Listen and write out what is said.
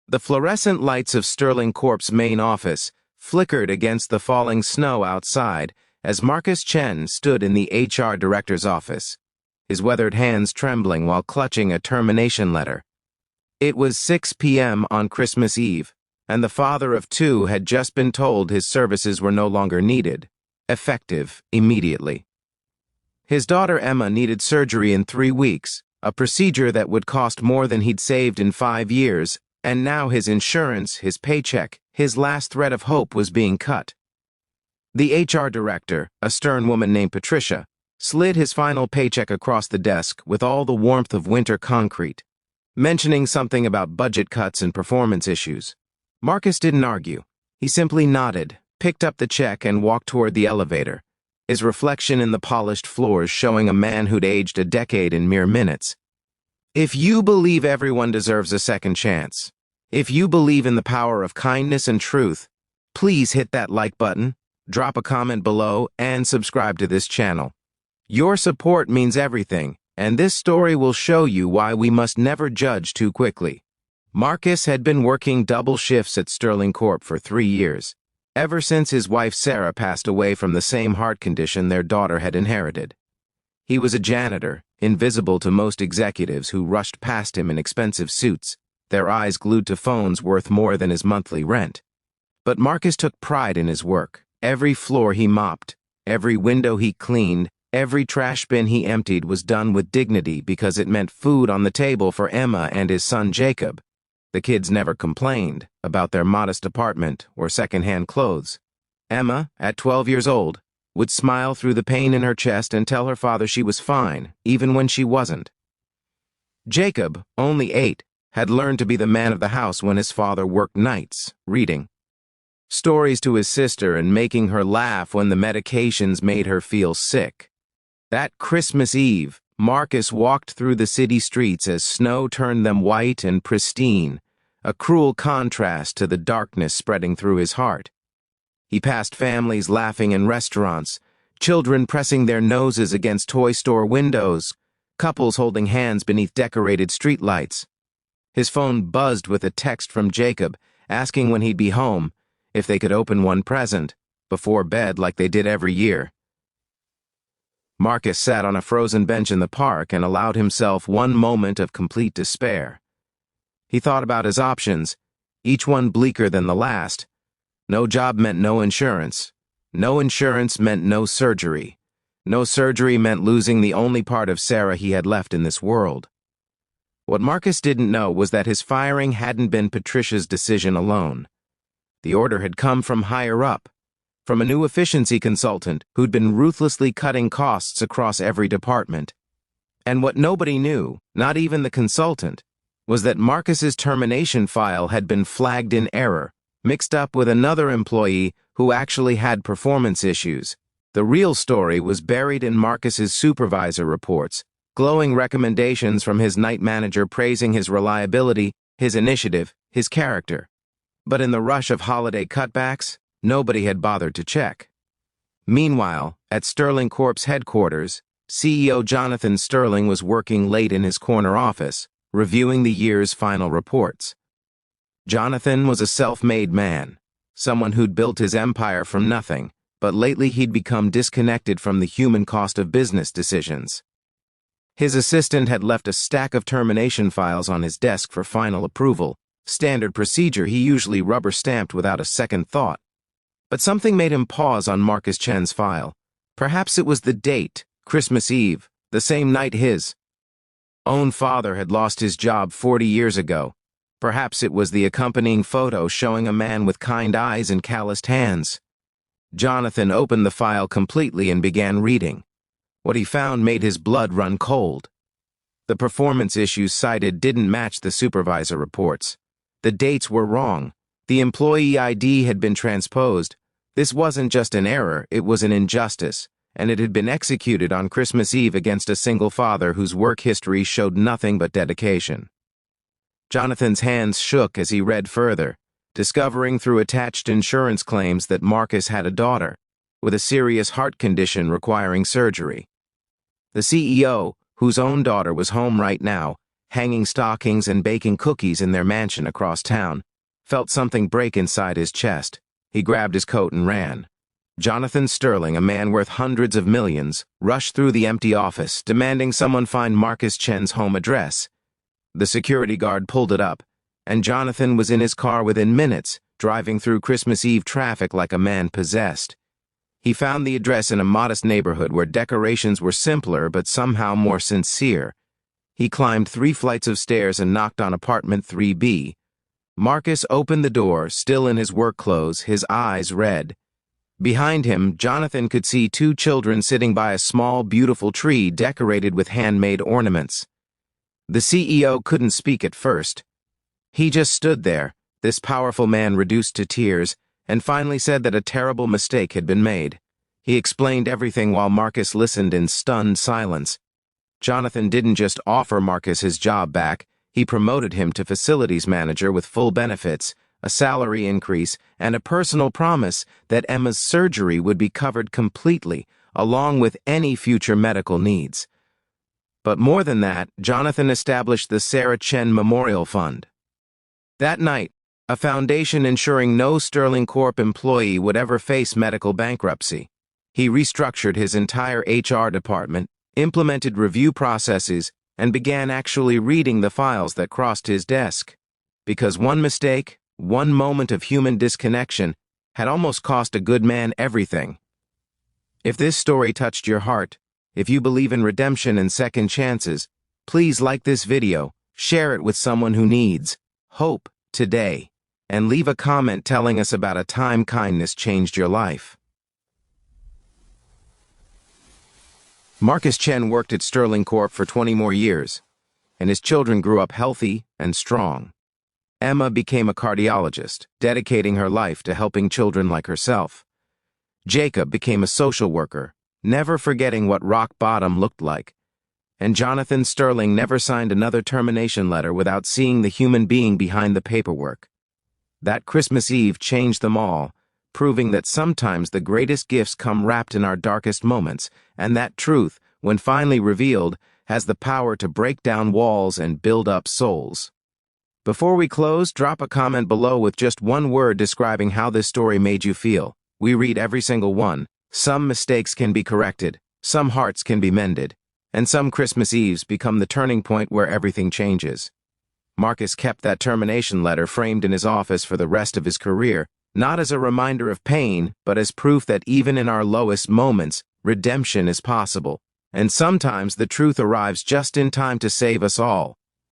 The fluorescent lights of Sterling Corp's main office flickered against the falling snow outside as Marcus Chen stood in the HR director's office, his weathered hands trembling while clutching a termination letter. It was 6 p.m. on Christmas Eve, and the father of two had just been told his services were no longer needed, effective immediately. His daughter Emma needed surgery in 3 weeks, a procedure that would cost more than he'd saved in 5 years, and now his insurance, his paycheck, his last thread of hope was being cut. The HR director, a stern woman named Patricia, slid his final paycheck across the desk with all the warmth of winter concrete, mentioning something about budget cuts and performance issues. Marcus didn't argue. He simply nodded, picked up the check, and walked toward the elevator, his reflection in the polished floors showing a man who'd aged a decade in mere minutes. If you believe everyone deserves a second chance, if you believe in the power of kindness and truth, please hit that like button, drop a comment below, and subscribe to this channel. Your support means everything, and this story will show you why we must never judge too quickly. Marcus had been working double shifts at Sterling Corp for 3 years, ever since his wife Sarah passed away from the same heart condition their daughter had inherited. He was a janitor, invisible to most executives who rushed past him in expensive suits, their eyes glued to phones worth more than his monthly rent. But Marcus took pride in his work. Every floor he mopped, every window he cleaned, every trash bin he emptied was done with dignity because it meant food on the table for Emma and his son Jacob. The kids never complained about their modest apartment or second-hand clothes. Emma, at 12 years old, would smile through the pain in her chest and tell her father she was fine, even when she wasn't. Jacob, only 8, had learned to be the man of the house when his father worked nights, reading stories to his sister and making her laugh when the medications made her feel sick. That Christmas Eve, Marcus walked through the city streets as snow turned them white and pristine, a cruel contrast to the darkness spreading through his heart. He passed families laughing in restaurants, children pressing their noses against toy store windows, couples holding hands beneath decorated streetlights. His phone buzzed with a text from Jacob asking when he'd be home, if they could open one present, before bed like they did every year. Marcus sat on a frozen bench in the park and allowed himself one moment of complete despair. He thought about his options, each one bleaker than the last. No job meant no insurance. No insurance meant no surgery. No surgery meant losing the only part of Sarah he had left in this world. What Marcus didn't know was that his firing hadn't been Patricia's decision alone. The order had come from higher up, from a new efficiency consultant who'd been ruthlessly cutting costs across every department. And what nobody knew, not even the consultant, was that Marcus's termination file had been flagged in error, mixed up with another employee who actually had performance issues. The real story was buried in Marcus's supervisor reports, glowing recommendations from his night manager praising his reliability, his initiative, his character. But in the rush of holiday cutbacks, nobody had bothered to check. Meanwhile, at Sterling Corp's headquarters, CEO Jonathan Sterling was working late in his corner office, reviewing the year's final reports. Jonathan was a self-made man, someone who'd built his empire from nothing, but lately he'd become disconnected from the human cost of business decisions. His assistant had left a stack of termination files on his desk for final approval, standard procedure he usually rubber-stamped without a second thought. But something made him pause on Marcus Chen's file. Perhaps it was the date, Christmas Eve, the same night his own father had lost his job 40 years ago. Perhaps it was the accompanying photo showing a man with kind eyes and calloused hands. Jonathan opened the file completely and began reading. What he found made his blood run cold. The performance issues cited didn't match the supervisor reports. The dates were wrong. The employee ID had been transposed. This wasn't just an error, it was an injustice, and it had been executed on Christmas Eve against a single father whose work history showed nothing but dedication. Jonathan's hands shook as he read further, discovering through attached insurance claims that Marcus had a daughter with a serious heart condition requiring surgery. The CEO, whose own daughter was home right now, hanging stockings and baking cookies in their mansion across town, felt something break inside his chest. He grabbed his coat and ran. Jonathan Sterling, a man worth hundreds of millions, rushed through the empty office, demanding someone find Marcus Chen's home address. The security guard pulled it up, and Jonathan was in his car within minutes, driving through Christmas Eve traffic like a man possessed. He found the address in a modest neighborhood where decorations were simpler but somehow more sincere. He climbed 3 flights of stairs and knocked on apartment 3B. Marcus opened the door, still in his work clothes, his eyes red. Behind him, Jonathan could see 2 children sitting by a small, beautiful tree decorated with handmade ornaments. The CEO couldn't speak at first. He just stood there, this powerful man reduced to tears, and finally said that a terrible mistake had been made. He explained everything while Marcus listened in stunned silence. Jonathan didn't just offer Marcus his job back, he promoted him to facilities manager with full benefits, a salary increase, and a personal promise that Emma's surgery would be covered completely, along with any future medical needs. But more than that, Jonathan established the Sarah Chen Memorial Fund. That night, a foundation ensuring no Sterling Corp employee would ever face medical bankruptcy. He restructured his entire HR department, implemented review processes, and began actually reading the files that crossed his desk. Because one mistake, one moment of human disconnection, had almost cost a good man everything. If this story touched your heart, if you believe in redemption and second chances, please like this video, share it with someone who needs hope today, and leave a comment telling us about a time kindness changed your life. Marcus Chen worked at Sterling Corp for 20 more years, and his children grew up healthy and strong. Emma became a cardiologist, dedicating her life to helping children like herself. Jacob became a social worker, never forgetting what rock bottom looked like. And Jonathan Sterling never signed another termination letter without seeing the human being behind the paperwork. That Christmas Eve changed them all, proving that sometimes the greatest gifts come wrapped in our darkest moments, and that truth, when finally revealed, has the power to break down walls and build up souls. Before we close, drop a comment below with just one word describing how this story made you feel. We read every single one. Some mistakes can be corrected, some hearts can be mended, and some Christmas Eves become the turning point where everything changes. Marcus kept that termination letter framed in his office for the rest of his career, not as a reminder of pain, but as proof that even in our lowest moments, redemption is possible. And sometimes the truth arrives just in time to save us all.